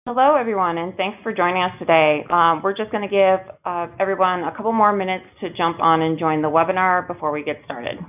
Hello, everyone, and thanks for joining us today. We're just going to give everyone a couple more minutes to jump on and join the webinar before we get started.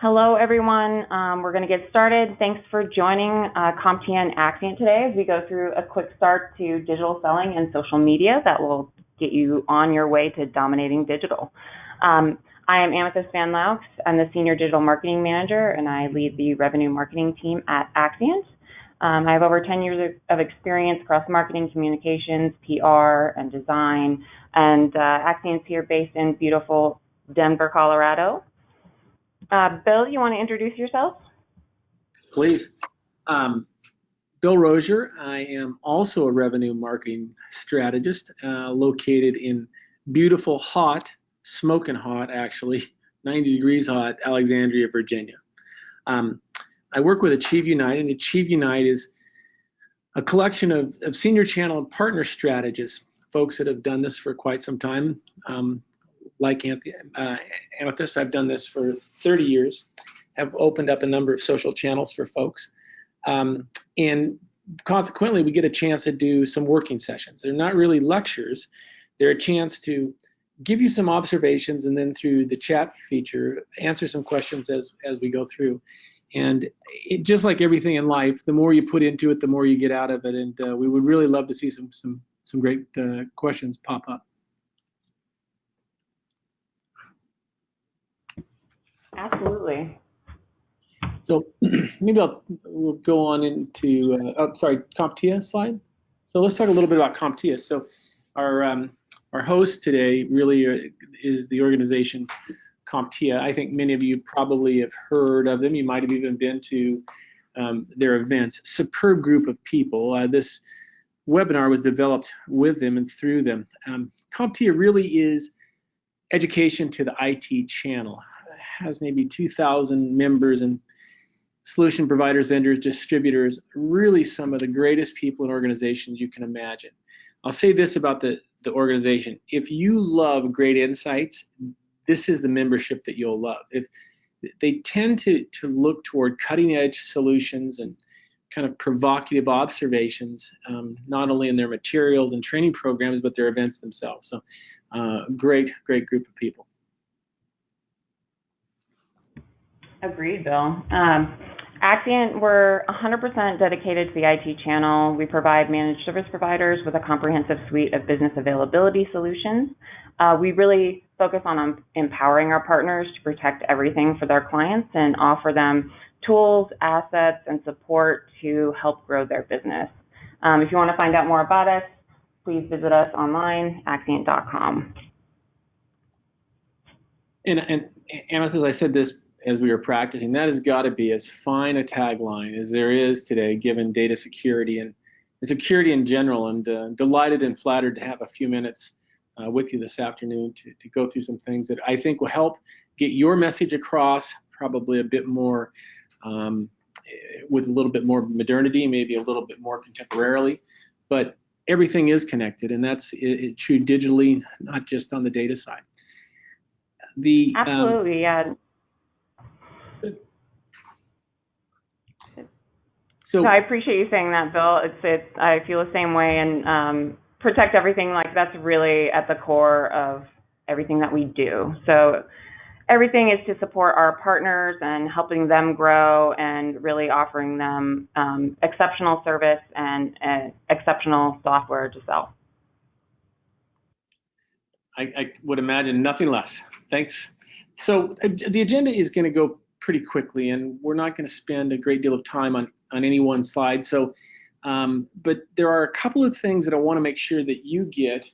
Hello, everyone. We're going to get started. Thanks for joining CompTIA and Axient today as we go through a quick start to digital selling and social media that will get you on your way to dominating digital. I am Amethyst Van Laux. I'm the Senior Digital Marketing Manager, and I lead the revenue marketing team at Axient. I have over 10 years of experience across marketing, communications, PR, and design, and Axient's here based in beautiful Denver, Colorado. Bill, you want to introduce yourself? Please. Bill Rozier. I am also a revenue marketing strategist located in beautiful, hot, smoking hot, actually, 90 degrees hot, Alexandria, Virginia. I work with Achieve Unite, and Achieve Unite is a collection of senior channel and partner strategists, folks that have done this for quite some time. Like Amethyst, I've done this for 30 years, have opened up a number of social channels for folks. And consequently, we get a chance to do some working sessions. They're not really lectures. They're a chance to give you some observations, and then through the chat feature, answer some questions as we go through. And just like everything in life, the more you put into it, the more you get out of it. And we would really love to see some great questions pop up. Absolutely. So maybe we'll go on into, CompTIA slide. So let's talk a little bit about CompTIA. So our host today really is the organization CompTIA. I think many of you probably have heard of them. You might have even been to their events. Superb group of people. This webinar was developed with them and through them. CompTIA really is education to the IT channel. It has maybe 2,000 members and solution providers, vendors, distributors, really some of the greatest people and organizations you can imagine. I'll say this about the organization. If you love great insights, this is the membership that you'll love. If they tend to look toward cutting edge solutions and kind of provocative observations, not only in their materials and training programs, but their events themselves. So great group of people. Agreed, Bill. Axient, we're 100% dedicated to the IT channel. We provide managed service providers with a comprehensive suite of business availability solutions. We really focus on empowering our partners to protect everything for their clients and offer them tools, assets, and support to help grow their business. If you want to find out more about us, please visit us online, axient.com. And Amos, as I said this as we were practicing, that has got to be as fine a tagline as there is today, given data security and security in general. And delighted and flattered to have a few minutes with you this afternoon to go through some things that I think will help get your message across, probably a bit more with a little bit more modernity, maybe a little bit more contemporarily, but everything is connected, and that's true digitally, not just on the data side. Absolutely, yeah. So I appreciate you saying that, Bill. I feel the same way, and protect everything, like that's really at the core of everything that we do. So everything is to support our partners and helping them grow and really offering them exceptional service and exceptional software to sell. I would imagine nothing less. Thanks. So the agenda is going to go pretty quickly, and we're not going to spend a great deal of time on any one slide. So, but there are a couple of things that I want to make sure that you get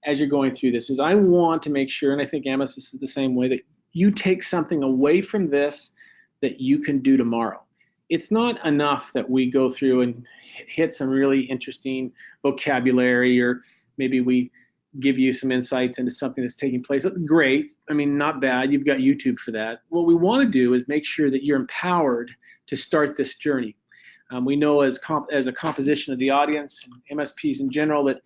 as you're going through this. Is I want to make sure, and I think Amos is the same way, that you take something away from this that you can do tomorrow. It's not enough that we go through and hit some really interesting vocabulary, or maybe we give you some insights into something that's taking place. Great. I mean, not bad. You've got YouTube for that. What we want to do is make sure that you're empowered to start this journey. We know as a composition of the audience, and MSPs in general, that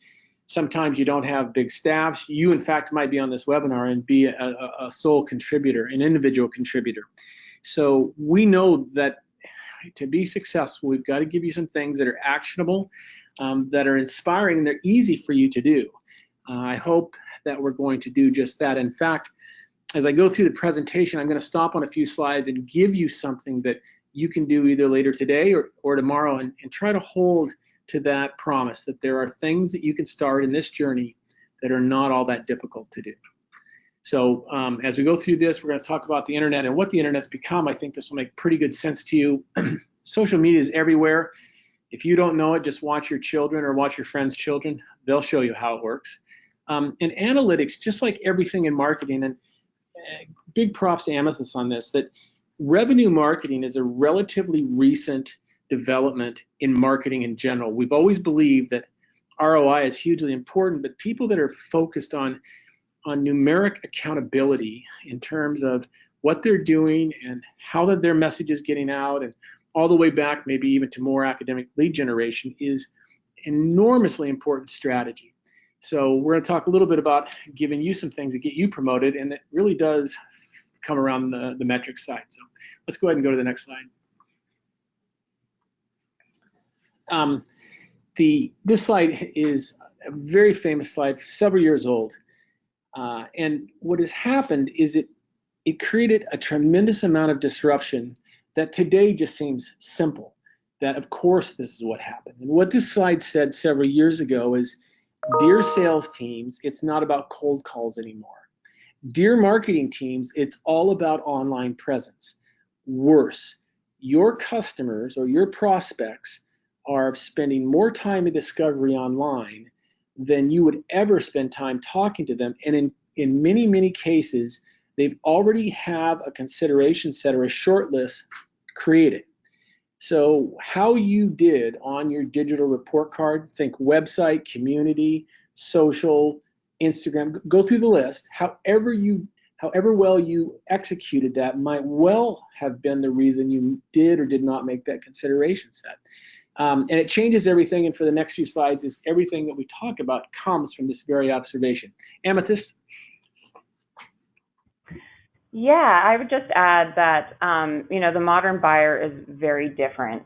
sometimes you don't have big staffs. You, in fact, might be on this webinar and be a sole contributor, an individual contributor. So we know that to be successful, we've got to give you some things that are actionable, that are inspiring, and they're easy for you to do. I hope that we're going to do just that. In fact, as I go through the presentation, I'm going to stop on a few slides and give you something that you can do either later today or tomorrow, and try to hold to that promise that there are things that you can start in this journey that are not all that difficult to do. So as we go through this, we're going to talk about the internet and what the internet's become. I think this will make pretty good sense to you. Social media is everywhere. If you don't know it, just watch your children or watch your friends' children. They'll show you how it works. And analytics, just like everything in marketing, and big props to Amethyst on this, that revenue marketing is a relatively recent development in marketing in general. We've always believed that ROI is hugely important, but people that are focused on numeric accountability in terms of what they're doing and how that their message is getting out, and all the way back maybe even to more academic lead generation, is enormously important strategy. So we're going to talk a little bit about giving you some things that get you promoted, and it really does come around the metrics side. So let's go ahead and go to the next slide. This slide is a very famous slide, several years old. And what has happened is it created a tremendous amount of disruption that today just seems simple, that of course this is what happened. And what this slide said several years ago is, dear sales teams, it's not about cold calls anymore. Dear marketing teams, it's all about online presence. Worse, your customers or your prospects are spending more time in discovery online than you would ever spend time talking to them. And in many, many cases, they've already have a consideration set or a short list created. So how you did on your digital report card, think website, community, social, Instagram, go through the list. However you however well you executed that might well have been the reason you did or did not make that consideration set. And it changes everything, and for the next few slides is everything that we talk about comes from this very observation. Amethyst? Yeah, I would just add that, the modern buyer is very different.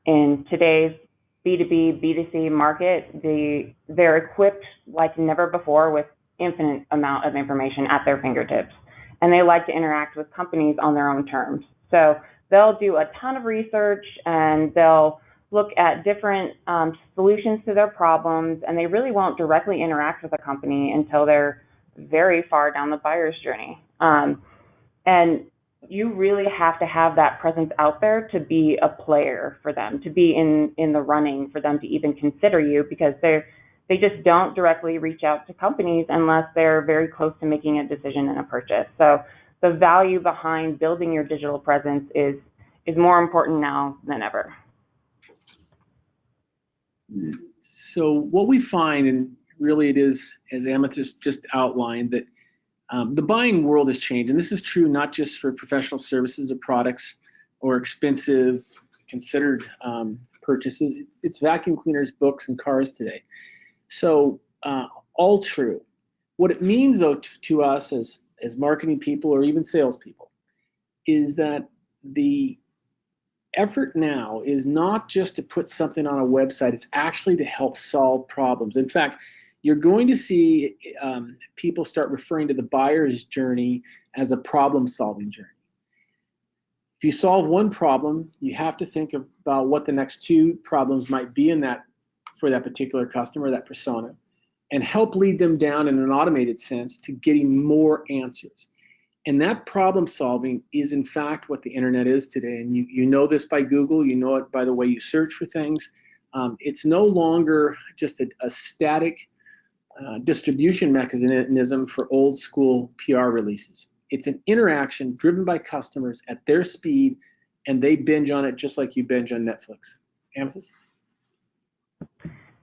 In today's B2B, B2C market, they're equipped like never before with infinite amount of information at their fingertips. And they like to interact with companies on their own terms. So they'll do a ton of research and they'll look at different solutions to their problems, and they really won't directly interact with a company until they're very far down the buyer's journey. And you really have to have that presence out there to be a player for them, to be in the running for them to even consider you, because they just don't directly reach out to companies unless they're very close to making a decision and a purchase. So the value behind building your digital presence is more important now than ever. So what we find, and really it is, as Amethyst just outlined, that the buying world has changed, and this is true not just for professional services or products or expensive considered purchases. It's vacuum cleaners, books, and cars today. So all true. What it means, though, to us as marketing people or even salespeople is that the effort now is not just to put something on a website, it's actually to help solve problems. In fact, you're going to see people start referring to the buyer's journey as a problem-solving journey. If you solve one problem, you have to think about what the next two problems might be for that particular customer, that persona, and help lead them down in an automated sense to getting more answers. And that problem solving is in fact what the internet is today. And you know this by Google, you know it by the way you search for things. It's no longer just a static distribution mechanism for old school PR releases. It's an interaction driven by customers at their speed, and they binge on it just like you binge on Netflix. Amethyst?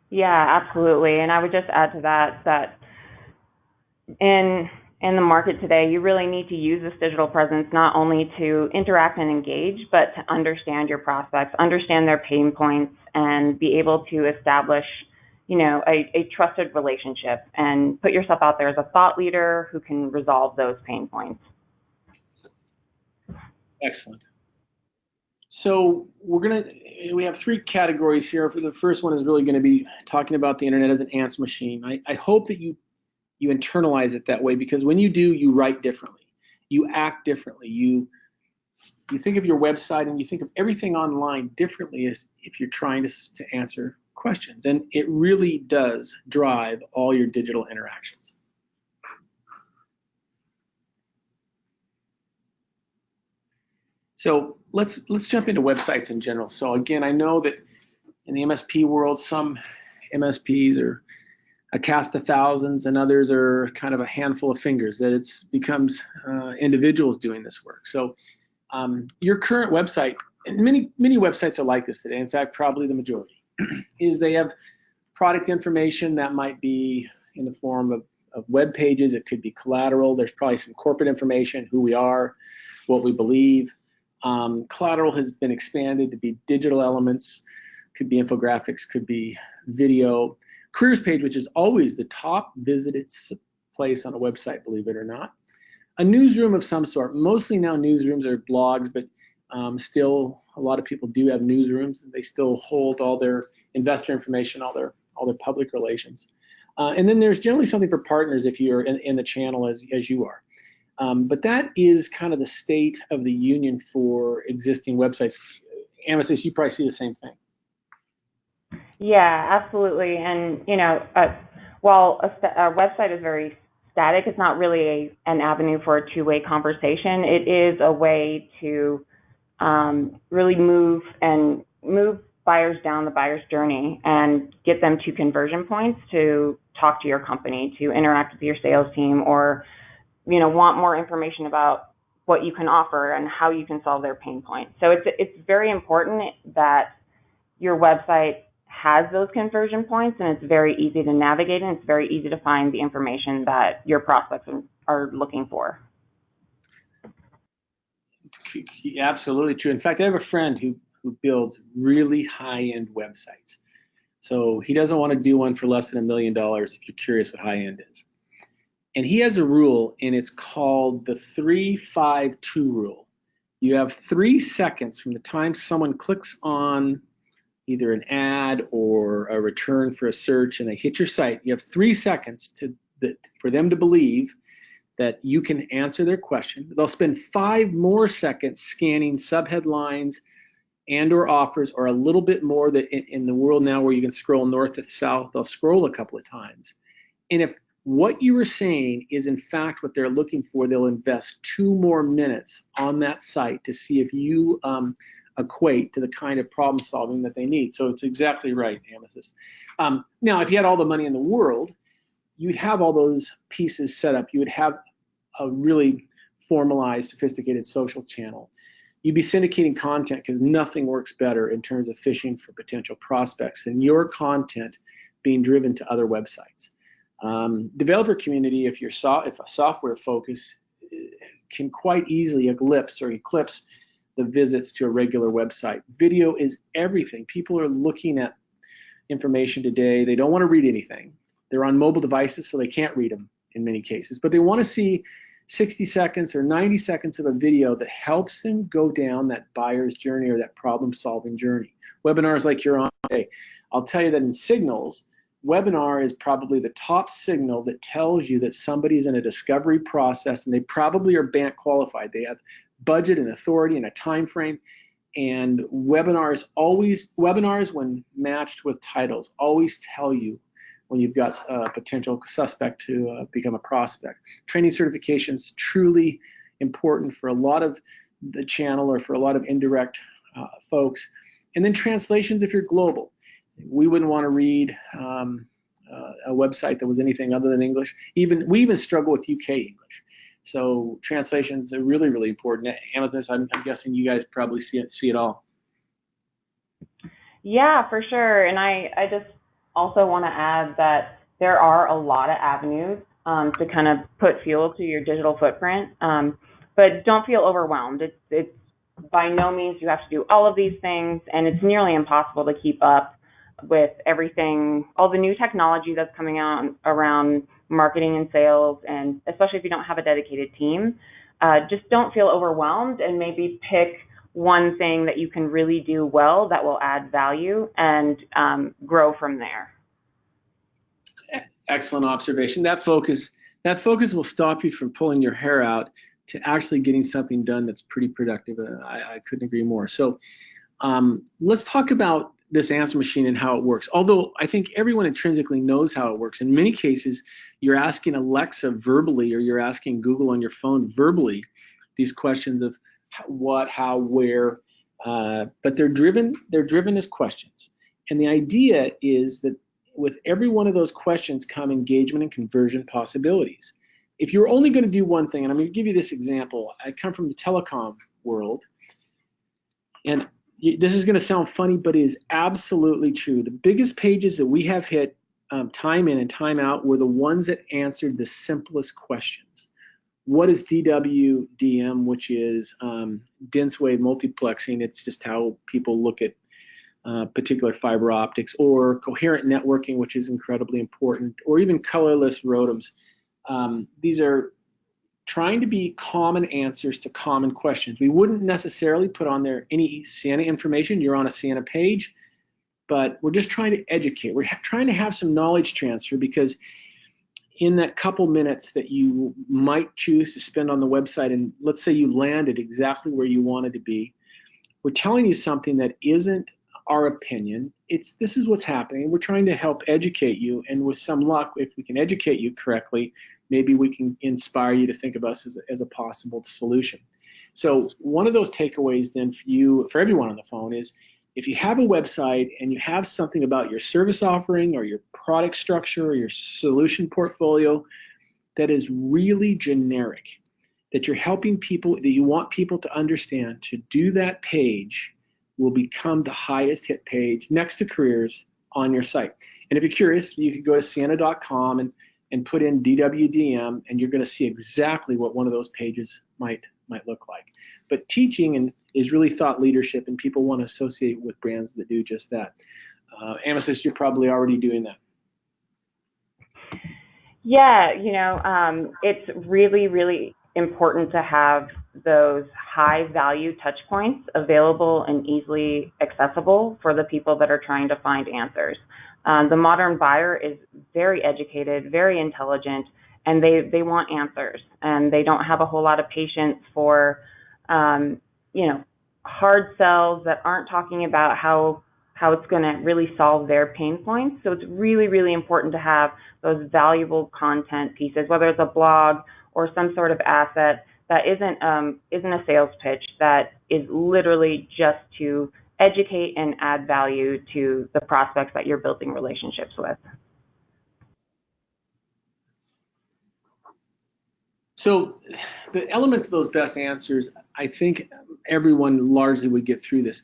Yeah, absolutely. And I would just add to that in the market today, you really need to use this digital presence not only to interact and engage, but to understand your prospects, understand their pain points, and be able to establish, a trusted relationship and put yourself out there as a thought leader who can resolve those pain points. Excellent. So we have three categories here. The first one is really going to be talking about the internet as an ants machine. I hope that you internalize it that way, because when you do, you write differently, you act differently, you think of your website and you think of everything online differently as if you're trying to answer questions. And it really does drive all your digital interactions. So let's jump into websites in general. So again, I know that in the MSP world, some MSPs are a cast of thousands and others are kind of a handful of fingers, that it becomes individuals doing this work. So your current website, and many websites are like this today, in fact probably the majority, is they have product information that might be in the form of web pages. It could be collateral. There's probably some corporate information, who we are, what we believe. Collateral has been expanded to be digital elements, could be infographics, could be video. Careers page, which is always the top visited place on a website, believe it or not. A newsroom of some sort. Mostly now newsrooms are blogs, but still a lot of people do have newsrooms, and they still hold all their investor information, all their public relations. And then there's generally something for partners if you're in the channel as you are. But that is kind of the state of the union for existing websites. Amethyst, you probably see the same thing. Yeah, absolutely. And, while a website is very static, it's not really an avenue for a two-way conversation. It is a way to really move buyers down the buyer's journey and get them to conversion points to talk to your company, to interact with your sales team, or, want more information about what you can offer and how you can solve their pain points. So it's very important that your website has those conversion points, and it's very easy to navigate, and it's very easy to find the information that your prospects are looking for. Absolutely true. In fact, I have a friend who builds really high-end websites. So he doesn't want to do one for less than $1 million if you're curious what high-end is. And he has a rule, and it's called the 3-5-2 rule. You have 3 seconds from the time someone clicks on either an ad or a return for a search and they hit your site. You have 3 seconds for them to believe that you can answer their question. They'll spend 5 more seconds scanning subheadlines and or offers, or a little bit more. That in the world now where you can scroll north to south, they'll scroll a couple of times. And if what you were saying is in fact what they're looking for, they'll invest 2 more minutes on that site to see if you equate to the kind of problem solving that they need. So it's exactly right, Amethyst. Now, if you had all the money in the world, you'd have all those pieces set up. You would have a really formalized, sophisticated social channel. You'd be syndicating content, because nothing works better in terms of fishing for potential prospects than your content being driven to other websites. Developer community, if a software focus, can quite easily eclipse the visits to a regular website. Video is everything. People are looking at information today. They don't want to read anything. They're on mobile devices, so they can't read them in many cases, but they want to see 60 seconds or 90 seconds of a video that helps them go down that buyer's journey or that problem-solving journey. Webinars like you're on today, I'll tell you that in signals, webinar is probably the top signal that tells you that somebody's in a discovery process, and they probably are BANT qualified. They have budget and authority and a time frame. And webinars, when matched with titles, always tell you when you've got a potential suspect to become a prospect. Training certifications, truly important for a lot of the channel or for a lot of indirect folks. And then translations if you're global. We wouldn't want to read a website that was anything other than English. We even struggle with UK English. So translations are really, really important. Amethyst, I'm guessing you guys probably see it all. Yeah, for sure. And I just also want to add that there are a lot of avenues to kind of put fuel to your digital footprint, but don't feel overwhelmed. It's by no means you have to do all of these things, and it's nearly impossible to keep up with everything, all the new technology that's coming out around marketing and sales, and especially if you don't have a dedicated team. Just don't feel overwhelmed, and maybe pick one thing that you can really do well that will add value, and grow from there. Excellent observation. That focus will stop you from pulling your hair out to actually getting something done that's pretty productive. I couldn't agree more. So let's talk about this answer machine and how it works. Although I think everyone intrinsically knows how it works. In many cases, you're asking Alexa verbally, or you're asking Google on your phone verbally these questions of what, how, where, but they're driven as questions. And the idea is that with every one of those questions come engagement and conversion possibilities. If you're only going to do one thing, and I'm going to give you this example. I come from the telecom world, and this is going to sound funny, but it is absolutely true. The biggest pages that we have hit time in and time out were the ones that answered the simplest questions. What is DWDM, which is dense wave multiplexing? It's just how people look at particular fiber optics, or coherent networking, which is incredibly important, or even colorless ROADMs. These are trying to be common answers to common questions. We wouldn't necessarily put on there any Ciena information. You're on a Ciena page, but we're just trying to educate. We're trying to have some knowledge transfer, because in that couple minutes that you might choose to spend on the website, and let's say you landed exactly where you wanted to be, we're telling you something that isn't our opinion. This is what's happening. We're trying to help educate you, and with some luck, if we can educate you correctly, maybe we can inspire you to think of us as a possible solution. So one of those takeaways then for everyone on the phone, is if you have a website and you have something about your service offering or your product structure or your solution portfolio that is really generic, that you're helping people, that you want people to understand, to do that page will become the highest hit page next to careers on your site. And if you're curious, you can go to Ciena.com and and put in DWDM, and you're going to see exactly what one of those pages might look like. But teaching is really thought leadership, and people want to associate with brands that do just that. Amethyst, you're probably already doing that. Yeah, it's really, really important to have those high value touch points available and easily accessible for the people that are trying to find answers. The modern buyer is very educated, very intelligent, and they want answers, and they don't have a whole lot of patience for, hard sells that aren't talking about how it's going to really solve their pain points. So it's really, really important to have those valuable content pieces, whether it's a blog or some sort of asset that isn't a sales pitch, that is literally just to educate and add value to the prospects that you're building relationships with. So the elements of those best answers, I think everyone largely would get through this.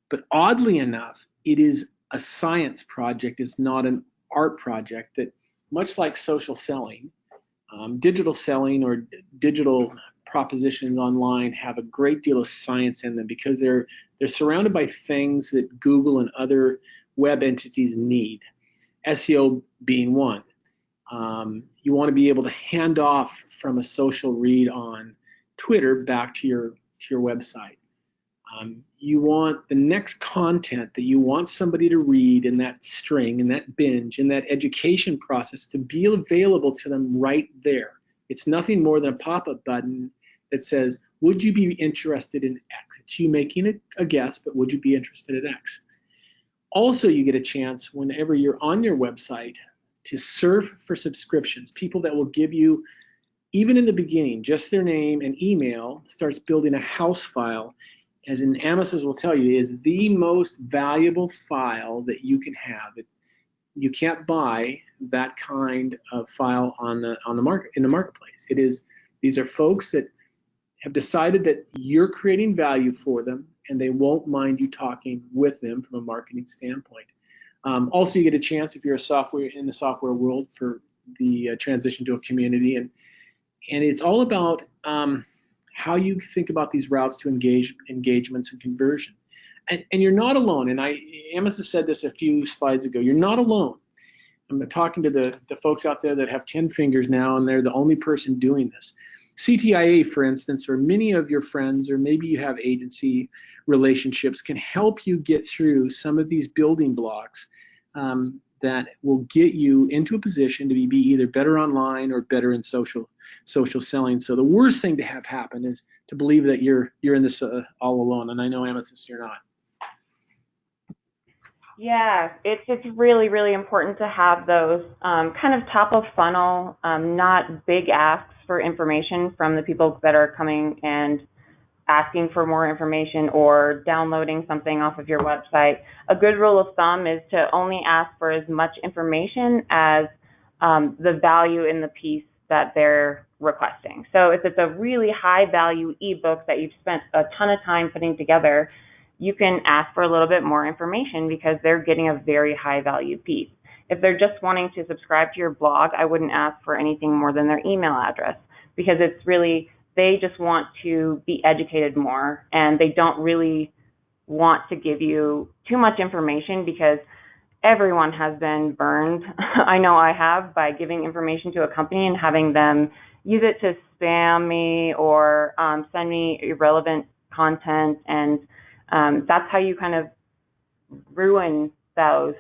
But oddly enough, it is a science project. It's not an art project. That much like social selling, digital selling or digital propositions online have a great deal of science in them, because they're surrounded by things that Google and other web entities need, SEO being one. You want to be able to hand off from a social read on Twitter back to your website. You want the next content that you want somebody to read in that string, in that binge, in that education process, to be available to them right there. It's nothing more than a pop-up button that says, would you be interested in X? It's you making a guess, but would you be interested in X? Also, you get a chance whenever you're on your website to serve for subscriptions, people that will give you, even in the beginning, just their name and email. Starts building a house file, as in Amethyst will tell you, is the most valuable file that you can have. You can't buy that kind of file on the market, in the marketplace. These are folks that have decided that you're creating value for them, and they won't mind you talking with them from a marketing standpoint. Also, you get a chance, if you're in the software world, for the transition to a community, and it's all about how you think about these routes to engagements and conversion. And you're not alone. And Amethyst said this a few slides ago. You're not alone. I'm talking to the folks out there that have 10 fingers now, and they're the only person doing this. CTIA, for instance, or many of your friends, or maybe you have agency relationships, can help you get through some of these building blocks that will get you into a position to be either better online or better in social selling. So the worst thing to have happen is to believe that you're in this all alone. And I know, Amethyst, you're not. Yeah, it's really, really important to have those kind of top of funnel, not big asks for information from the people that are coming and asking for more information or downloading something off of your website. A good rule of thumb is to only ask for as much information as the value in the piece that they're requesting. So if it's a really high value ebook that you've spent a ton of time putting together, you can ask for a little bit more information because they're getting a very high value piece. If they're just wanting to subscribe to your blog, I wouldn't ask for anything more than their email address, because it's really, they just want to be educated more, and they don't really want to give you too much information, because everyone has been burned. I know I have, by giving information to a company and having them use it to spam me or send me irrelevant content, and that's how you kind of ruin those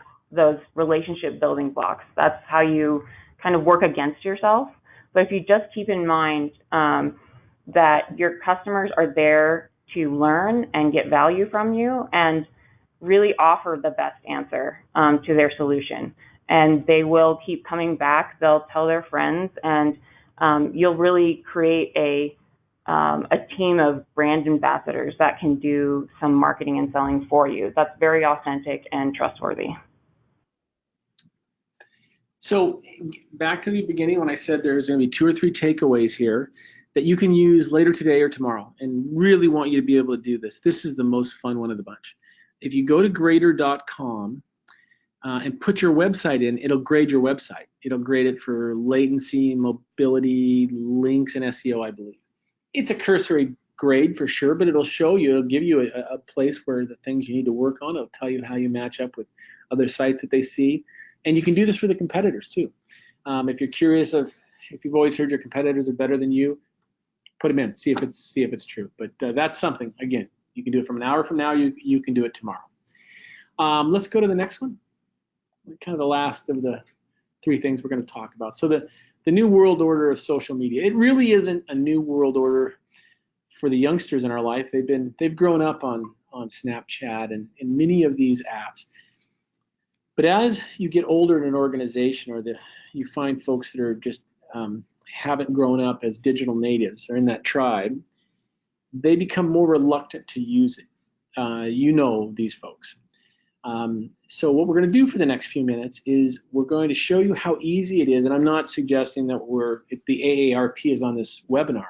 relationship building blocks. That's how you kind of work against yourself. But if you just keep in mind that your customers are there to learn and get value from you, and really offer the best answer to their solution, and they will keep coming back, they'll tell their friends, and you'll really create a team of brand ambassadors that can do some marketing and selling for you. That's very authentic and trustworthy. So back to the beginning, when I said there's going to be 2 or 3 takeaways here that you can use later today or tomorrow, and really want you to be able to do this. This is the most fun one of the bunch. If you go to greater.com, and put your website in, it'll grade your website. It'll grade it for latency, mobility, links, and SEO, I believe. It's a cursory grade for sure, but it'll show you, it'll give you a place where the things you need to work on. It'll tell you how you match up with other sites that they see. And you can do this for the competitors too. If you're curious if you've always heard your competitors are better than you, put them in, see if it's true. But that's something, again, you can do it from an hour from now, you can do it tomorrow. Let's go to the next one. Kind of the last of the three things we're going to talk about. So the new world order of social media. It really isn't a new world order for the youngsters in our life. They've grown up on Snapchat and many of these apps. But as you get older in an organization, or you find folks that are just haven't grown up as digital natives or in that tribe, they become more reluctant to use it. You know these folks. So what we're going to do for the next few minutes is we're going to show you how easy it is, and I'm not suggesting that the AARP is on this webinar.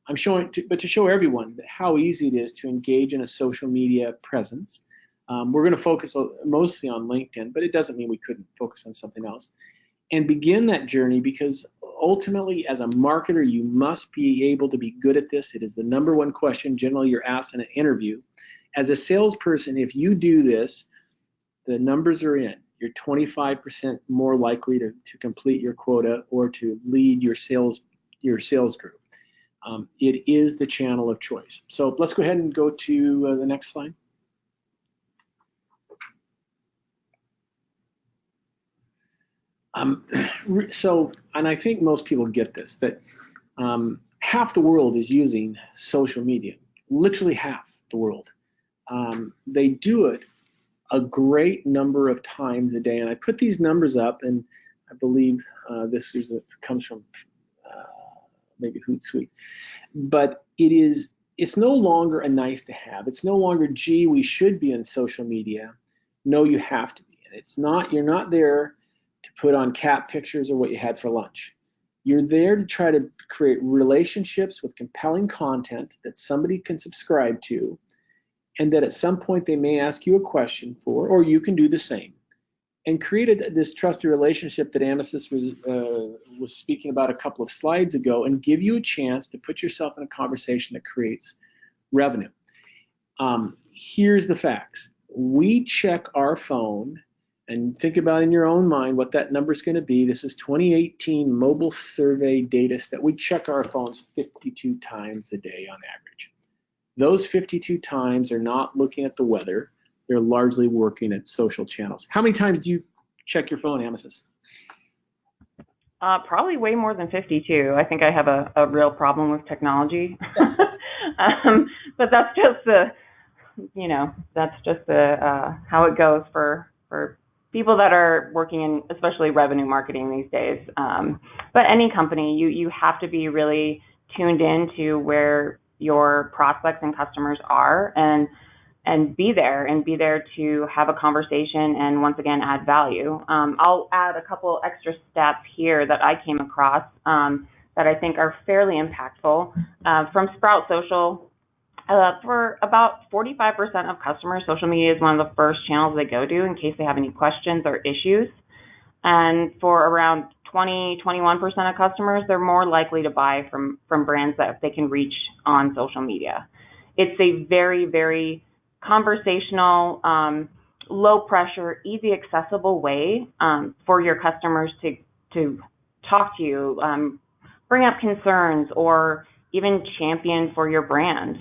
I'm showing, but to show everyone how easy it is to engage in a social media presence. We're going to focus mostly on LinkedIn, but it doesn't mean we couldn't focus on something else. And begin that journey, because ultimately, as a marketer, you must be able to be good at this. It is the number one question generally you're asked in an interview. As a salesperson, if you do this, the numbers are in. You're 25% more likely to complete your quota or to lead your sales group. It is the channel of choice. So let's go ahead and go to the next slide. And I think most people get this, that half the world is using social media, literally half the world. They do it a great number of times a day. And I put these numbers up, and I believe this comes from maybe Hootsuite. But it's no longer a nice to have. It's no longer, gee, we should be on social media. No, you have to be. And you're not there to put on cat pictures or what you had for lunch. You're there to try to create relationships with compelling content that somebody can subscribe to, and that at some point they may ask you a question for, or you can do the same, and create this trusted relationship that Amethyst was speaking about a couple of slides ago, and give you a chance to put yourself in a conversation that creates revenue. Here's the facts. We check our phone, and think about in your own mind what that number is going to be. This is 2018 mobile survey data that we check our phones 52 times a day on average. Those 52 times are not looking at the weather. They're largely working at social channels. How many times do you check your phone, Amethyst? Probably way more than 52. I think I have a real problem with technology. But that's just how it goes for people that are working in especially revenue marketing these days. But any company, you have to be really tuned in to where your prospects and customers are, and be there to have a conversation and once again add value. I'll add a couple extra steps here that I came across that I think are fairly impactful. From Sprout Social, for about 45% of customers, social media is one of the first channels they go to in case they have any questions or issues. And for around 21% of customers, they're more likely to buy from brands that they can reach on social media. It's a very, very conversational, low pressure, easy accessible way for your customers to talk to you, bring up concerns, or even champion for your brand.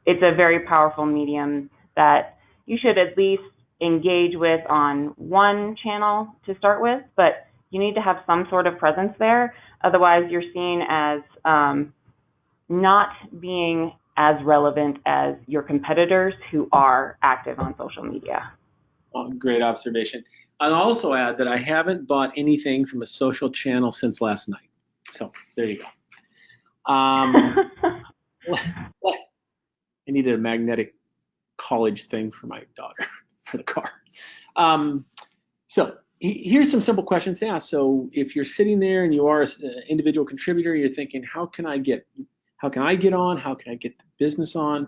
It's a very powerful medium that you should at least engage with on one channel to start with, but you need to have some sort of presence there. Otherwise, you're seen as not being as relevant as your competitors who are active on social media. Well, great observation. I'll also add that I haven't bought anything from a social channel since last night. So there you go. I needed a magnetic college thing for my daughter for the car. So here's some simple questions to ask. So if you're sitting there and you are an individual contributor, you're thinking, how can I get on? How can I get the business on?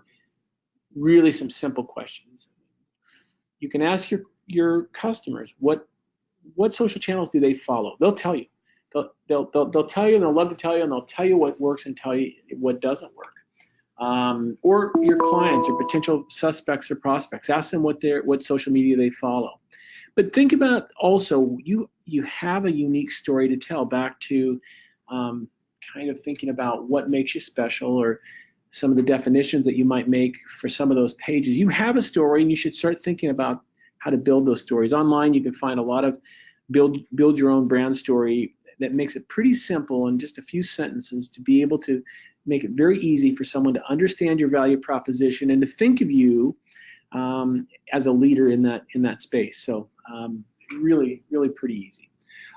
Really some simple questions. You can ask your customers what social channels do they follow. They'll tell you. They'll tell you, and they'll love to tell you, and they'll tell you what works and tell you what doesn't work. Or your clients or potential suspects or prospects. Ask them what social media they follow. But think about also, you have a unique story to tell, back to kind of thinking about what makes you special, or some of the definitions that you might make for some of those pages. You have a story, and you should start thinking about how to build those stories. Online, you can find a lot of build your own brand story that makes it pretty simple in just a few sentences to be able to make it very easy for someone to understand your value proposition and to think of you as a leader in that space. So really pretty easy.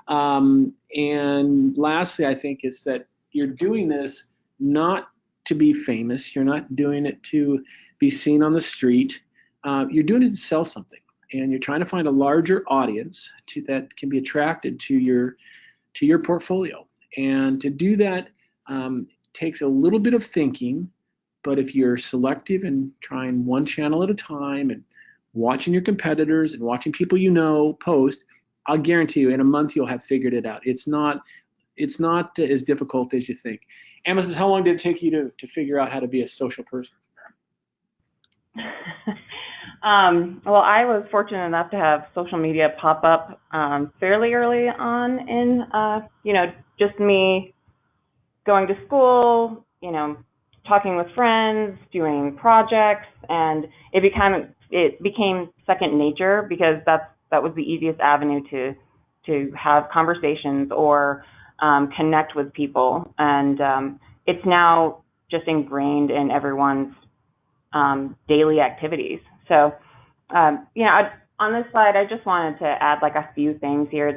And lastly, I think it's that you're doing this not to be famous. You're not doing it to be seen on the street. You're doing it to sell something, and you're trying to find a larger audience that can be attracted to your portfolio. And to do that takes a little bit of thinking, but if you're selective and trying one channel at a time and watching your competitors and watching people post, I'll guarantee you in a month you'll have figured it out. It's not as difficult as you think. Amos, how long did it take you to figure out how to be a social person? Well, I was fortunate enough to have social media pop up fairly early on in, just me going to school, talking with friends, doing projects, and it became second nature, because that was the easiest avenue to have conversations or connect with people, and it's now just ingrained in everyone's daily activities. So, on this slide, I just wanted to add like a few things here.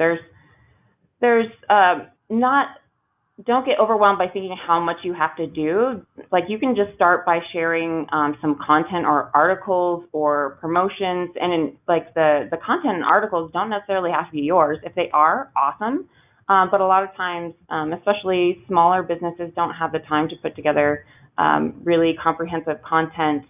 Don't get overwhelmed by thinking how much you have to do. Like, you can just start by sharing some content or articles or promotions, and the content and articles don't necessarily have to be yours. If they are, awesome. But a lot of times, especially smaller businesses, don't have the time to put together really comprehensive content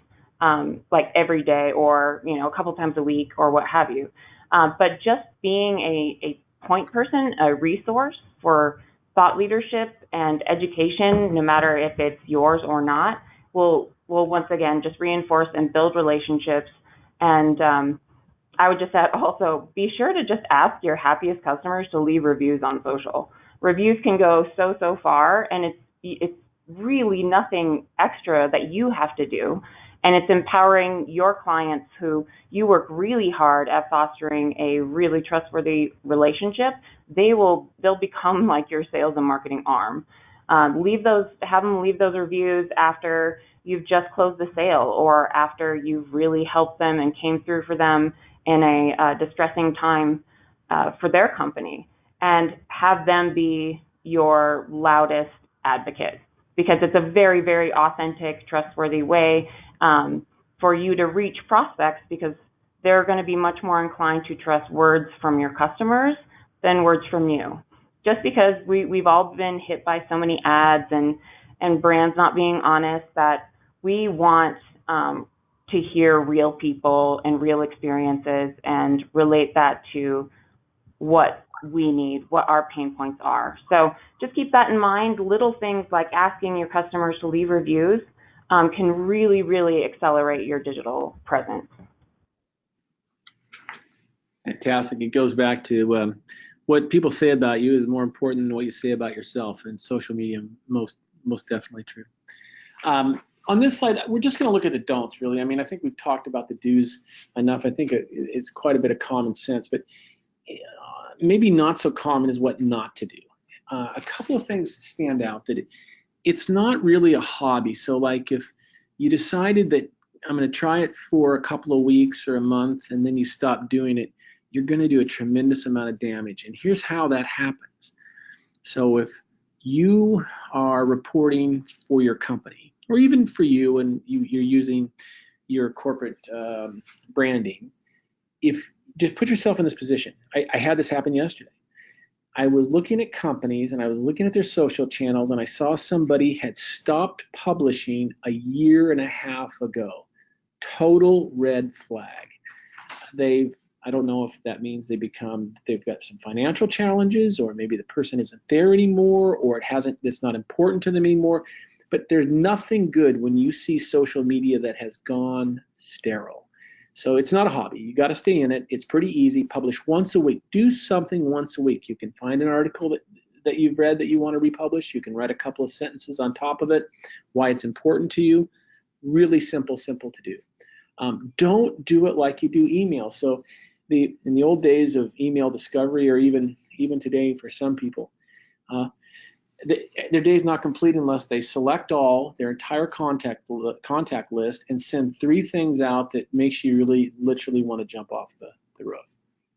like every day, or a couple times a week, or what have you. But just being a point person, a resource for thought leadership and education, no matter if it's yours or not, will once again just reinforce and build relationships. And I would just add also, be sure to just ask your happiest customers to leave reviews on social. Reviews can go so far, and it's really nothing extra that you have to do. And it's empowering your clients, who you work really hard at fostering a really trustworthy relationship. They'll become like your sales and marketing arm. Have them leave those reviews after you've just closed the sale, or after you've really helped them and came through for them in a distressing time for their company, and have them be your loudest advocate, because it's a very, very authentic, trustworthy way for you to reach prospects, because they're going to be much more inclined to trust words from your customers than words from you. Just because we've all been hit by so many ads and brands not being honest, that we want to hear real people and real experiences and relate that to what we need, what our pain points are. So just keep that in mind. Little things like asking your customers to leave reviews can really, really accelerate your digital presence. Fantastic. It goes back to what people say about you is more important than what you say about yourself, and social media most definitely true. On this slide, we're just going to look at the don'ts, really. I mean, I think we've talked about the do's enough. I think it's quite a bit of common sense, but maybe not so common is what not to do. A couple of things stand out, that it's not really a hobby. So like, if you decided that I'm going to try it for a couple of weeks or a month, and then you stop doing it, you're going to do a tremendous amount of damage. And here's how that happens. So if you are reporting for your company, or even for you, and you're using your corporate branding, if just put yourself in this position. I had this happen yesterday. I was looking at companies, and I was looking at their social channels, and I saw somebody had stopped publishing a year and a half ago. Total red flag. I don't know if that means they've got some financial challenges, or maybe the person isn't there anymore, or it's not important to them anymore. But there's nothing good when you see social media that has gone sterile. So it's not a hobby. You got to stay in it. It's pretty easy. Publish once a week. Do something once a week. You can find an article that you've read that you want to republish. You can write a couple of sentences on top of it, why it's important to you. Really simple to do. Don't do it like you do email. So in the old days of email discovery, or even today for some people, their day is not complete unless they select all, their entire contact list, and send 3 things out that makes you really literally want to jump off the roof.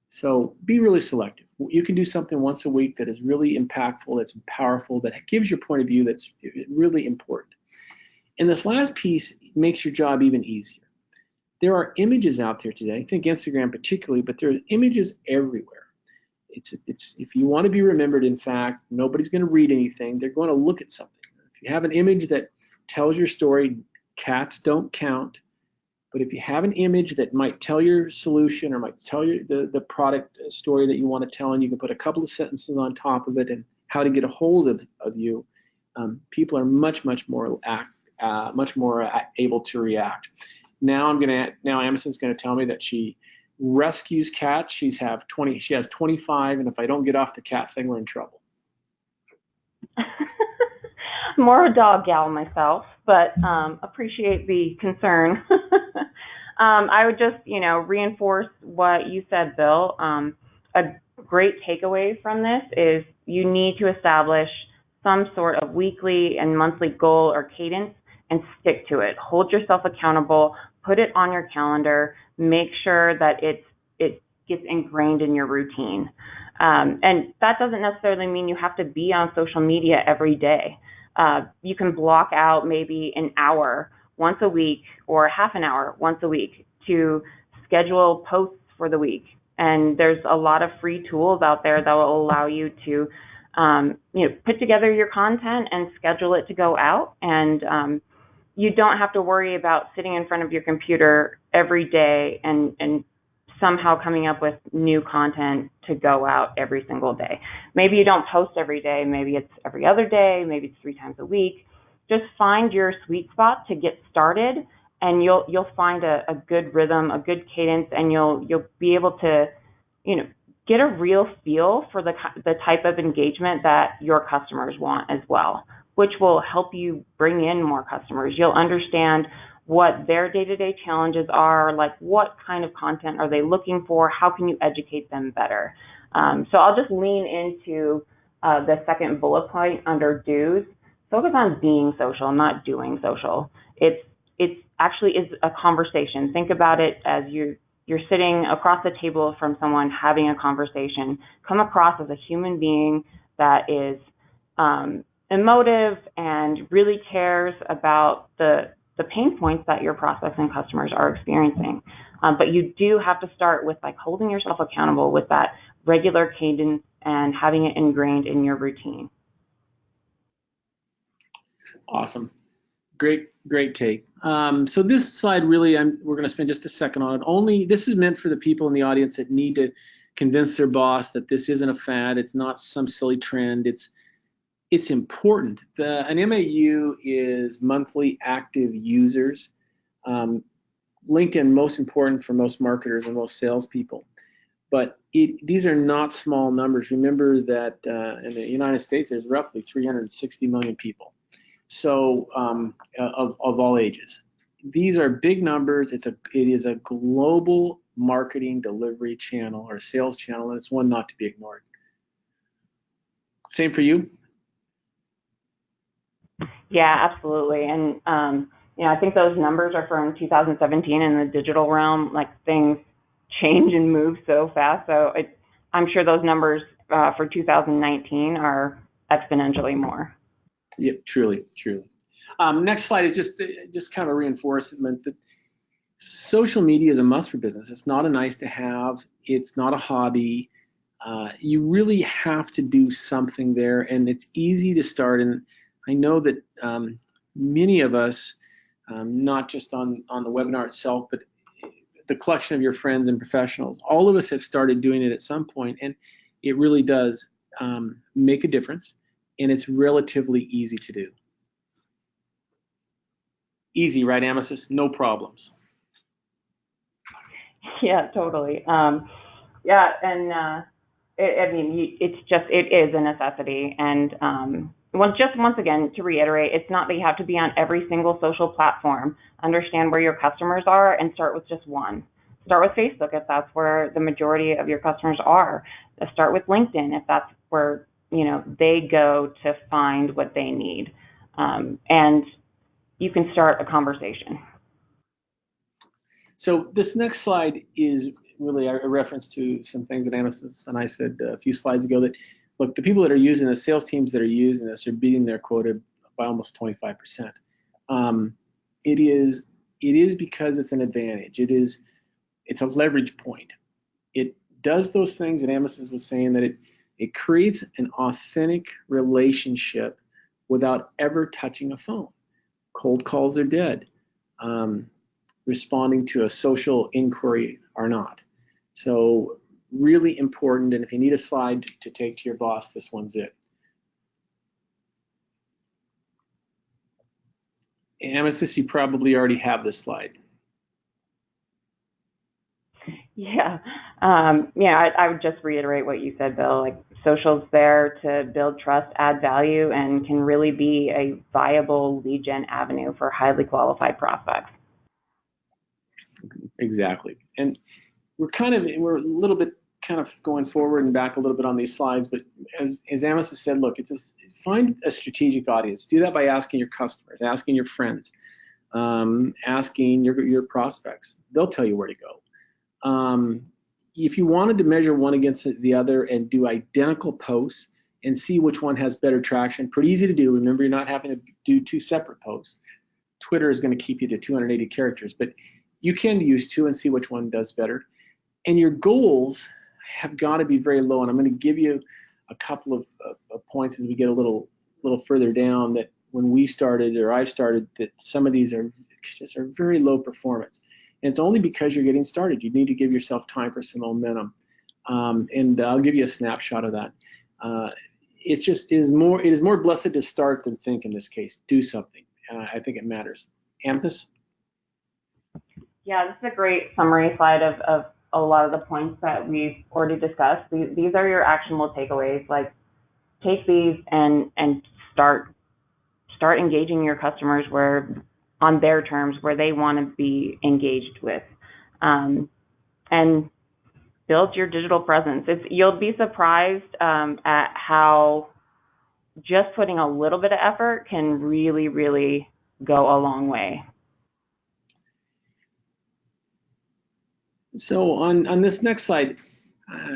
So be really selective. You can do something once a week that is really impactful, that's powerful, that gives your point of view, that's really important. And this last piece makes your job even easier. There are images out there today, I think Instagram particularly, but there are images everywhere. It's if you want to be remembered, in fact, nobody's going to read anything. They're going to look at something. If you have an image that tells your story, cats don't count. But if you have an image that might tell your solution, or might tell you the product story that you want to tell, and you can put a couple of sentences on top of it and how to get a hold of you, people are much more able to react. Now Amazon's going to tell me that she rescues cats. She has 25, and if I don't get off the cat thing, we're in trouble. More a dog gal myself, but appreciate the concern. I would just, reinforce what you said, Bill. A great takeaway from this is you need to establish some sort of weekly and monthly goal or cadence and stick to it. Hold yourself accountable, put it on your calendar, make sure that it gets ingrained in your routine. And that doesn't necessarily mean you have to be on social media every day. You can block out maybe an hour once a week, or half an hour once a week, to schedule posts for the week. And there's a lot of free tools out there that will allow you to put together your content and schedule it to go out. And you don't have to worry about sitting in front of your computer every day and somehow coming up with new content to go out every single day. Maybe you don't post every day, maybe it's every other day, maybe it's 3 times a week. Just find your sweet spot to get started, and you'll find a good rhythm, a good cadence, and you'll be able to, get a real feel for the type of engagement that your customers want as well, which will help you bring in more customers. You'll understand what their day-to-day challenges are, like what kind of content are they looking for, how can you educate them better. So I'll just lean into the second bullet point under do's. Focus on being social, not doing social. It's actually is a conversation. Think about it as you're sitting across the table from someone having a conversation. Come across as a human being that is emotive and really cares about the pain points that your prospects and customers are experiencing. But you do have to start with holding yourself accountable with that regular cadence and having it ingrained in your routine. Awesome. Great take. So this slide really, we're going to spend just a second on it. This is meant for the people in the audience that need to convince their boss that this isn't a fad. It's not some silly trend. It's important. An MAU is monthly active users. LinkedIn, most important for most marketers and most salespeople. But these are not small numbers. Remember that in the United States, there's roughly 360 million people. So of all ages. These are big numbers. It is a global marketing delivery channel or sales channel, and it's one not to be ignored. Same for you? Yeah, absolutely. And I think those numbers are from 2017 in the digital realm. Things change and move so fast. So I'm sure those numbers for 2019 are exponentially more. Yeah, truly. Next slide is just kind of a reinforcement that social media is a must for business. It's not a nice to have. It's not a hobby. You really have to do something there, and it's easy to start. And I know that many of us, not just on the webinar itself, but the collection of your friends and professionals. All of us have started doing it at some point, and it really does make a difference, and it's relatively easy to do. Easy, right, Amethyst? No problems. Yeah, totally. Yeah, and I mean, it is a necessity. And once again, to reiterate, it's not that you have to be on every single social platform. Understand where your customers are and start with just one. Start with Facebook if that's where the majority of your customers are. Start with LinkedIn if that's where they go to find what they need. And you can start a conversation. So this next slide is really a reference to some things that Amethyst and I said a few slides ago, that look, the people that are using this, sales teams that are using this, are beating their quota by almost 25%. It is because it's an advantage. It's a leverage point. It does those things that Amethyst was saying, that it creates an authentic relationship without ever touching a phone. Cold calls are dead. Responding to a social inquiry are not. So really important, and if you need a slide to take to your boss, this one's it. Amethyst, you probably already have this slide. Yeah, I would just reiterate what you said, Bill. Like, social's there to build trust, add value, and can really be a viable lead gen avenue for highly qualified prospects. Exactly. And we're a little bit kind of going forward and back a little bit on these slides, but as Amethyst said, look, find a strategic audience. Do that by asking your customers, asking your friends, asking your prospects. They'll tell you where to go. If you wanted to measure one against the other and do identical posts and see which one has better traction, pretty easy to do. Remember, you're not having to do two separate posts. Twitter is going to keep you to 280 characters, but you can use two and see which one does better. And your goals have got to be very low. And I'm going to give you a couple of points as we get a little further down, that when we started, or I've started, that some of these are very low performance. And it's only because you're getting started. You need to give yourself time for some momentum. And I'll give you a snapshot of that. It is more blessed to start than think in this case. Do something. I think it matters. Amethyst? Yeah, this is a great summary slide of a lot of the points that we've already discussed. These are your actionable takeaways. Like, take these and start engaging your customers on their terms, where they want to be engaged with, and build your digital presence. You'll be surprised at how just putting a little bit of effort can really, really go a long way. So on this next slide,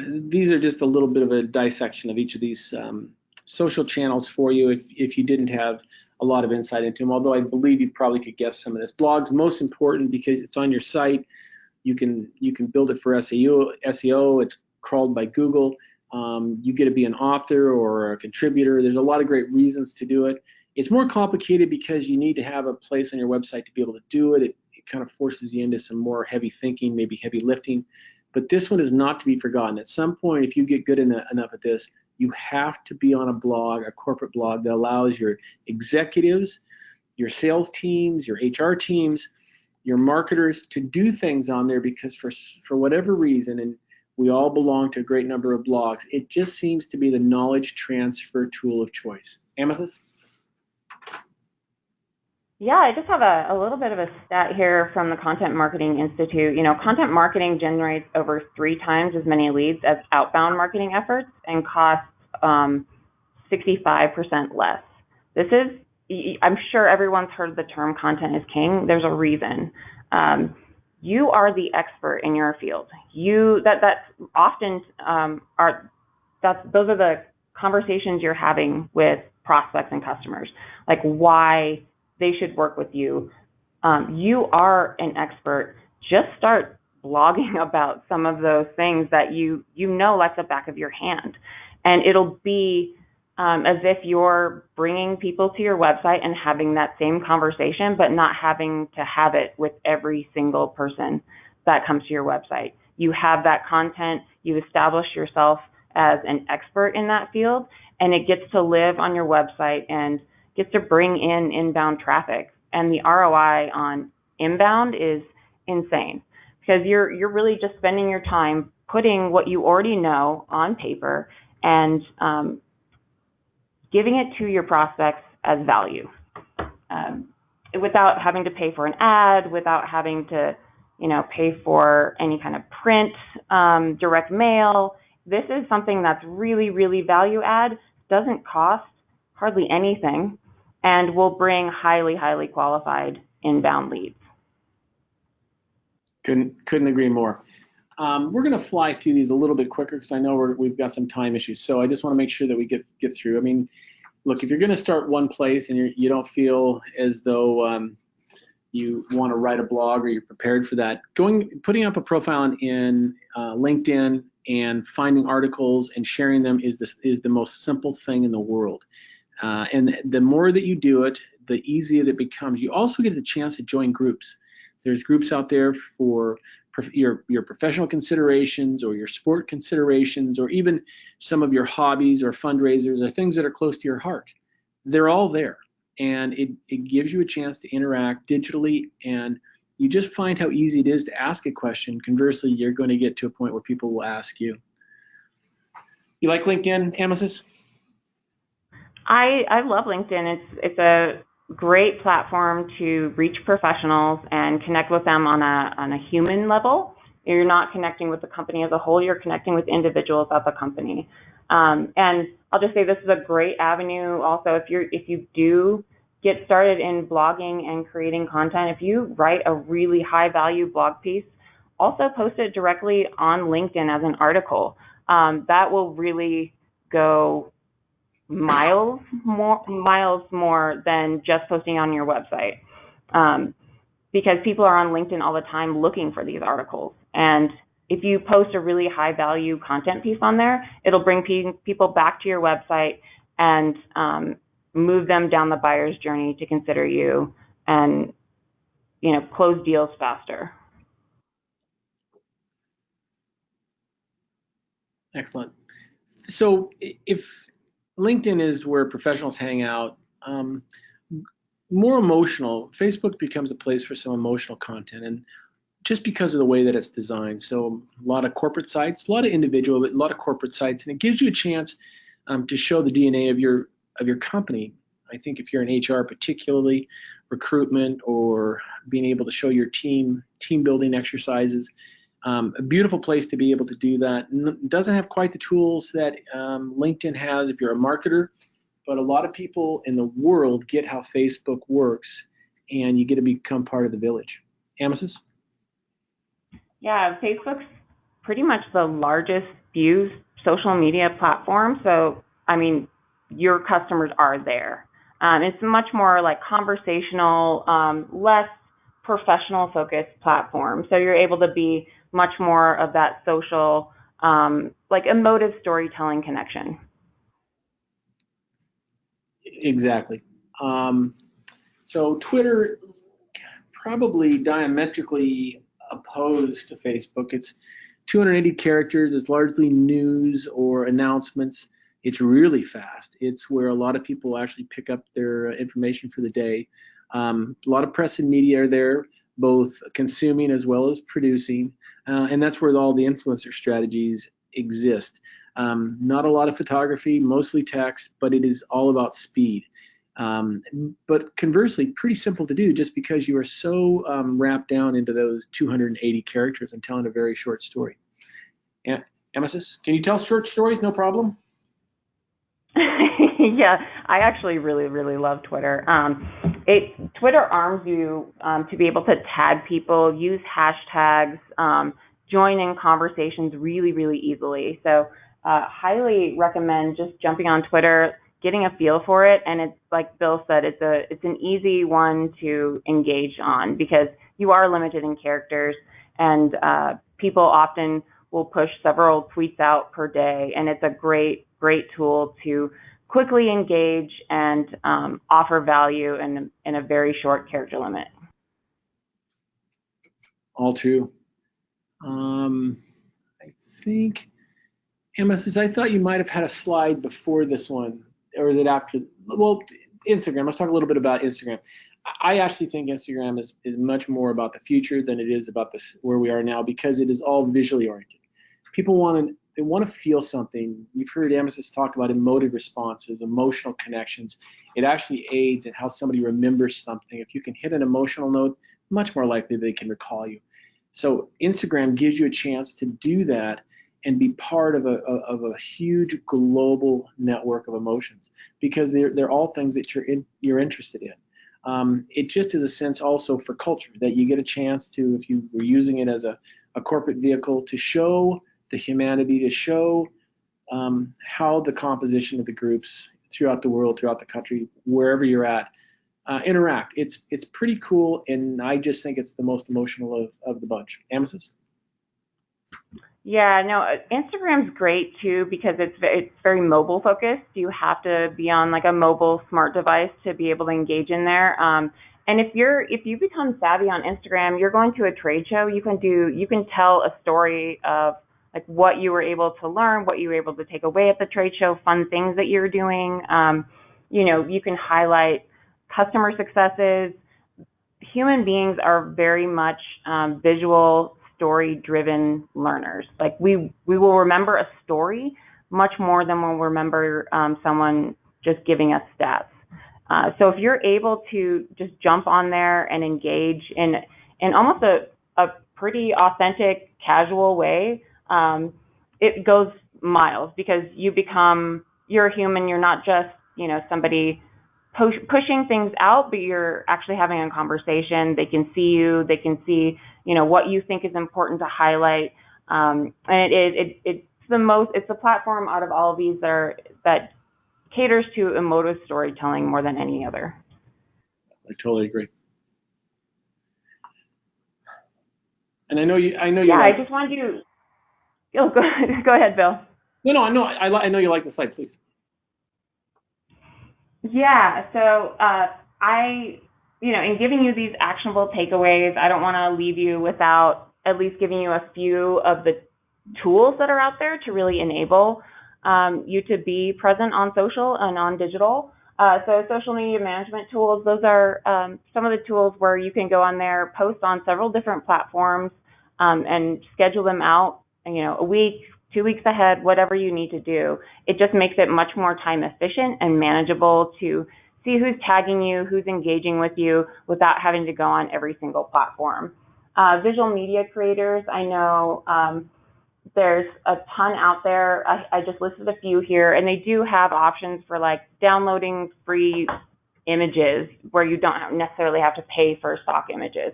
these are just a little bit of a dissection of each of these social channels for you if you didn't have a lot of insight into them, although I believe you probably could guess some of this. Blog's most important because it's on your site. You can build it for SEO. It's crawled by Google. You get to be an author or a contributor. There's a lot of great reasons to do it. It's more complicated because you need to have a place on your website to be able to do it. It kind of forces you into some more heavy thinking, maybe heavy lifting. But this one is not to be forgotten. At some point, if you get good enough at this, you have to be on a blog, a corporate blog that allows your executives, your sales teams, your HR teams, your marketers to do things on there, because for whatever reason, and we all belong to a great number of blogs, it just seems to be the knowledge transfer tool of choice. Amethyst? Yeah, I just have a little bit of a stat here from the Content Marketing Institute. Content marketing generates over 3 times as many leads as outbound marketing efforts and costs 65% less. I'm sure everyone's heard the term content is king. There's a reason. You are the expert in your field. Those are the conversations you're having with prospects and customers, like why they should work with you. You are an expert. Just start blogging about some of those things that you know like the back of your hand. And it'll be as if you're bringing people to your website and having that same conversation, but not having to have it with every single person that comes to your website. You have that content, you've established yourself as an expert in that field, and it gets to live on your website and gets to bring in inbound traffic. And the ROI on inbound is insane, because you're really just spending your time putting what you already know on paper and giving it to your prospects as value, without having to pay for an ad, without having to, pay for any kind of print, direct mail. This is something that's really, really value add, doesn't cost hardly anything, and will bring highly, highly qualified inbound leads. Couldn't agree more. We're going to fly through these a little bit quicker because I know we've got some time issues. So I just want to make sure that we get through. I mean, look, if you're going to start one place and you don't feel as though you want to write a blog or you're prepared for that, putting up a profile in LinkedIn and finding articles and sharing them is the most simple thing in the world. And the more that you do it, the easier it becomes. You also get the chance to join groups. There's groups out there for your professional considerations or your sport considerations, or even some of your hobbies or fundraisers or things that are close to your heart. They're all there, and it gives you a chance to interact digitally, and you just find how easy it is to ask a question. Conversely, you're going to get to a point where people will ask you. You like LinkedIn, Amesis? I love LinkedIn. It's a great platform to reach professionals and connect with them on a human level. You're not connecting with the company as a whole, you're connecting with individuals at the company. And I'll just say this is a great avenue also if you do get started in blogging and creating content. If you write a really high value blog piece, also post it directly on LinkedIn as an article. That will really go miles more than just posting on your website, because people are on LinkedIn all the time looking for these articles. And if you post a really high value content piece on there, it'll bring people back to your website and move them down the buyer's journey to consider you and close deals faster. Excellent. So if LinkedIn is where professionals hang out, more emotional, Facebook becomes a place for some emotional content, and just because of the way that it's designed. So a lot of corporate sites, a lot of individual, but a lot of corporate sites, and it gives you a chance to show the DNA of your company. I think if you're in HR, particularly recruitment, or being able to show your team building exercises, a beautiful place to be able to do that. It doesn't have quite the tools that LinkedIn has if you're a marketer, but a lot of people in the world get how Facebook works, and you get to become part of the village. Amesis? Yeah, Facebook's pretty much the largest used social media platform. So, I mean, your customers are there. It's much more like conversational, less professional focused platform. So you're able to be much more of that social, like emotive storytelling connection. Exactly. So Twitter, probably diametrically opposed to Facebook. It's 280 characters. It's largely news or announcements. It's really fast. It's where a lot of people actually pick up their information for the day. A lot of press and media are there, both consuming as well as producing, and that's where all the influencer strategies exist. Not a lot of photography, mostly text, but it is all about speed. But conversely, pretty simple to do, just because you are so wrapped down into those 280 characters and telling a very short story. Amesis, can you tell short stories? No problem. Yeah, I actually really, really love Twitter. Twitter arms you to be able to tag people, use hashtags, join in conversations really, really easily. So highly recommend just jumping on Twitter, getting a feel for it. And it's like Bill said, it's an easy one to engage on, because you are limited in characters, and people often will push several tweets out per day. And it's a great tool to quickly engage and offer value in a very short character limit. All true. I think, Emesis, I thought you might have had a slide before this one, or is it after? Well, Instagram. Let's talk a little bit about Instagram. I actually think Instagram is much more about the future than it is about this where we are now, because it is all visually oriented. People want to feel something. You've heard Emesis talk about emotive responses, emotional connections. It actually aids in how somebody remembers something. If you can hit an emotional note, much more likely they can recall you. So Instagram gives you a chance to do that and be part of a huge global network of emotions, because they're all things that you're interested in. It just is a sense also for culture that you get a chance to, if you were using it as a corporate vehicle, to show the humanity, to show how the composition of the groups throughout the world, throughout the country, wherever you're at, interact. It's pretty cool, and I just think it's the most emotional of the bunch. Amethyst? Yeah, no, Instagram's great too because it's very mobile focused. You have to be on like a mobile smart device to be able to engage in there. And if you become savvy on Instagram, you're going to a trade show, you can tell a story of like what you were able to learn, what you were able to take away at the trade show, fun things that you're doing. You can highlight customer successes. Human beings are very much visual, story-driven learners. Like we will remember a story much more than we'll remember someone just giving us stats. So if you're able to just jump on there and engage in almost a pretty authentic, casual way, it goes miles because you're a human. You're not just somebody pushing things out, but you're actually having a conversation. They can see you. They can see, what you think is important to highlight. And it's the platform out of all of these that caters to emotive storytelling more than any other. I totally agree. And I know you. Yeah, like. I just wanted to. Oh, go ahead, Bill. No. I know you like the slide. Please. Yeah, so in giving you these actionable takeaways, I don't want to leave you without at least giving you a few of the tools that are out there to really enable you to be present on social and on digital. So social media management tools, those are some of the tools where you can go on there, post on several different platforms, and schedule them out, a week, 2 weeks ahead, whatever you need to do. It just makes it much more time efficient and manageable to see who's tagging you, who's engaging with you without having to go on every single platform. Visual media creators, I know there's a ton out there. I just listed a few here, and they do have options for like downloading free images where you don't necessarily have to pay for stock images.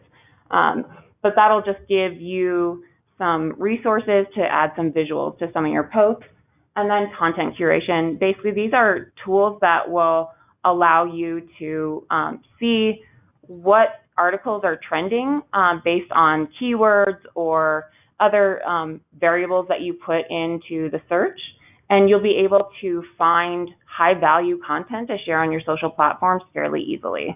But that'll just give you some resources to add some visuals to some of your posts. And then content curation. Basically, these are tools that will allow you to see what articles are trending based on keywords or other variables that you put into the search. And you'll be able to find high value content to share on your social platforms fairly easily.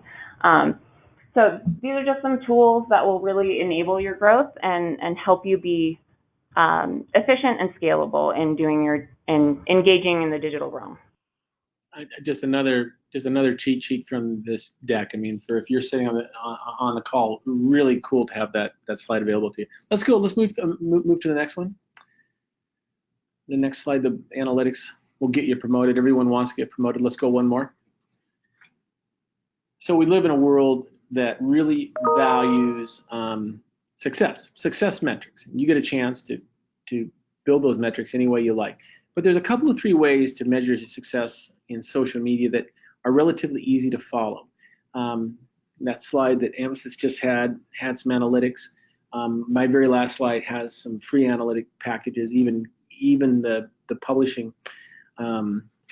So these are just some tools that will really enable your growth and help you be efficient and scalable in engaging in the digital realm. Just another cheat sheet from this deck. I mean, for if you're sitting on the call, really cool to have that slide available to you. Let's go. Let's move to the next one. The next slide, the analytics will get you promoted. Everyone wants to get promoted. Let's go one more. So we live in a world that really values success metrics. You get a chance to build those metrics any way you like. But there's a couple of 3 ways to measure success in social media that are relatively easy to follow. That slide that Amethyst just had some analytics. My very last slide has some free analytic packages. Even the publishing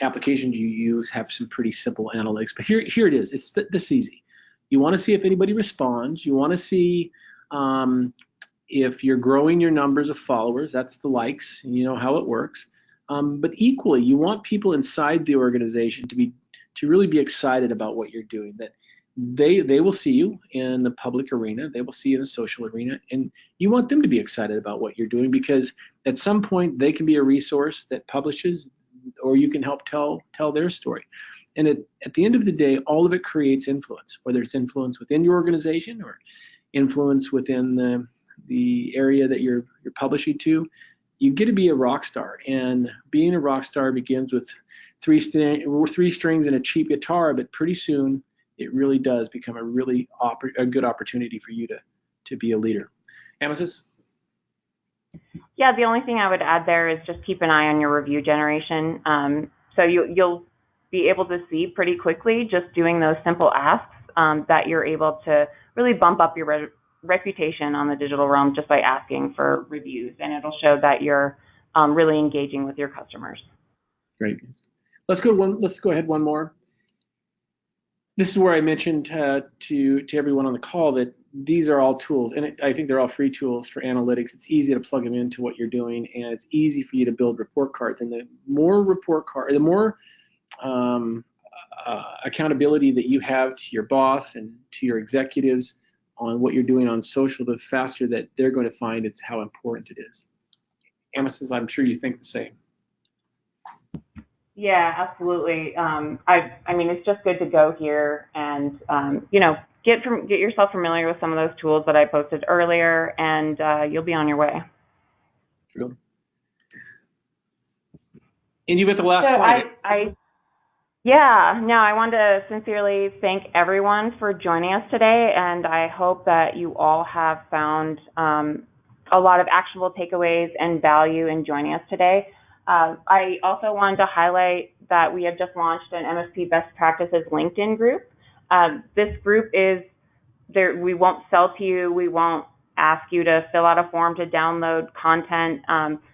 applications you use have some pretty simple analytics. But here it is. It's this easy. You want to see if anybody responds. You want to see if you're growing your numbers of followers. That's the likes. You know how it works. But equally, you want people inside the organization to really be excited about what you're doing. That they will see you in the public arena, they will see you in the social arena, and you want them to be excited about what you're doing, because at some point they can be a resource that publishes, or you can help tell their story. And at the end of the day, all of it creates influence, whether it's influence within your organization or influence within the area that you're publishing to. You get to be a rock star, and being a rock star begins with three strings and a cheap guitar, but pretty soon it really does become a good opportunity for you to be a leader. Amethyst? Yeah, the only thing I would add there is just keep an eye on your review generation. So you'll be able to see pretty quickly, just doing those simple asks, that you're able to really bump up your reputation on the digital realm just by asking for reviews, and it'll show that you're really engaging with your customers. Great. Let's go ahead one more. This is where I mentioned to everyone on the call that these are all tools, and I think they're all free tools for analytics. It's easy to plug them into what you're doing, and it's easy for you to build report cards. And the more accountability that you have to your boss and to your executives on what you're doing on social, the faster that they're going to find it's how important it is. Amethyst, I'm sure you think the same. Yeah, absolutely. I mean, it's just good to go here and get yourself familiar with some of those tools that I posted earlier, and you'll be on your way. True. And you've got the last slide. I want to sincerely thank everyone for joining us today, and I hope that you all have found a lot of actionable takeaways and value in joining us today. I also wanted to highlight that we have just launched an MSP Best Practices LinkedIn group. This group is there. We won't sell to you. We won't ask you to fill out a form to download content.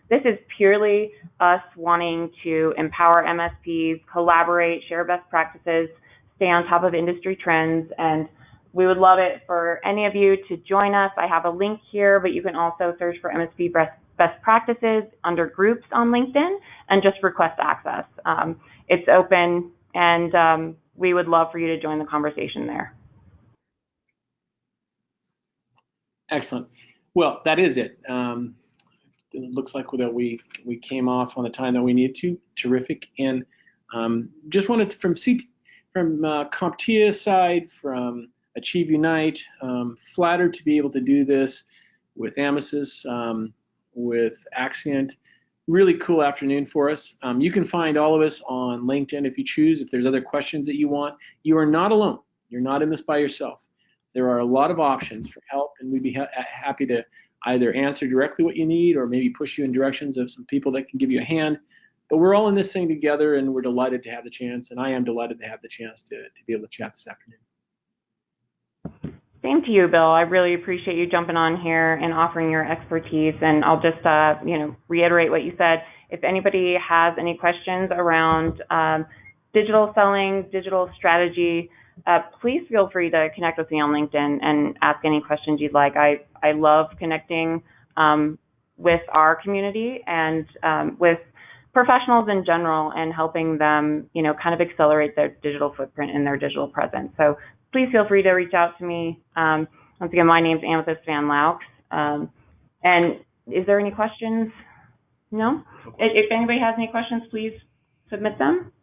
This is purely us wanting to empower MSPs, collaborate, share best practices, stay on top of industry trends, and we would love it for any of you to join us. I have a link here, but you can also search for MSP Best Practices under groups on LinkedIn and just request access. It's open, and we would love for you to join the conversation there. Excellent. Well, that is it. It looks like that we came off on the time that we needed to. Terrific. And just wanted from CompTIA side, from Achieve Unite, flattered to be able to do this with Amethyst, with Axient. Really cool afternoon for us. You can find all of us on LinkedIn if you choose. If there's other questions that you want, you are not alone. You're not in this by yourself. There are a lot of options for help, and we'd be happy to either answer directly what you need or maybe push you in directions of some people that can give you a hand. But we're all in this thing together, and we're delighted to have the chance, and I am delighted to have the chance to be able to chat this afternoon. Same to you, Bill. I really appreciate you jumping on here and offering your expertise, and I'll just reiterate what you said. If anybody has any questions around digital selling, digital strategy, please feel free to connect with me on LinkedIn and ask any questions you'd like. I love connecting with our community and with professionals in general and helping them, kind of accelerate their digital footprint and their digital presence. So please feel free to reach out to me. Once again, my name's Amethyst Van Laux. And is there any questions? No? If anybody has any questions, please submit them.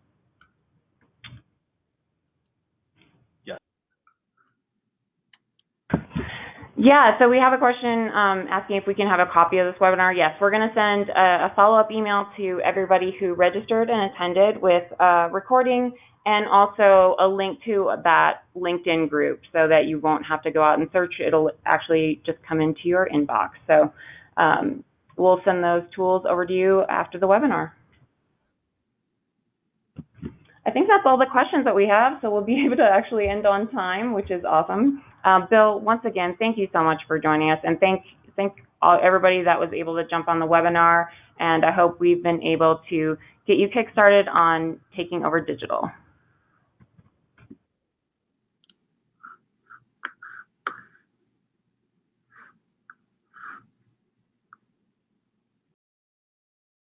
Yeah, so we have a question asking if we can have a copy of this webinar. Yes, we're going to send a follow-up email to everybody who registered and attended with a recording and also a link to that LinkedIn group so that you won't have to go out and search. It'll actually just come into your inbox. So we'll send those tools over to you after the webinar. I think that's all the questions that we have, so we'll be able to actually end on time, which is awesome. Bill, once again, thank you so much for joining us, and thank everybody that was able to jump on the webinar, and I hope we've been able to get you kick-started on taking over digital.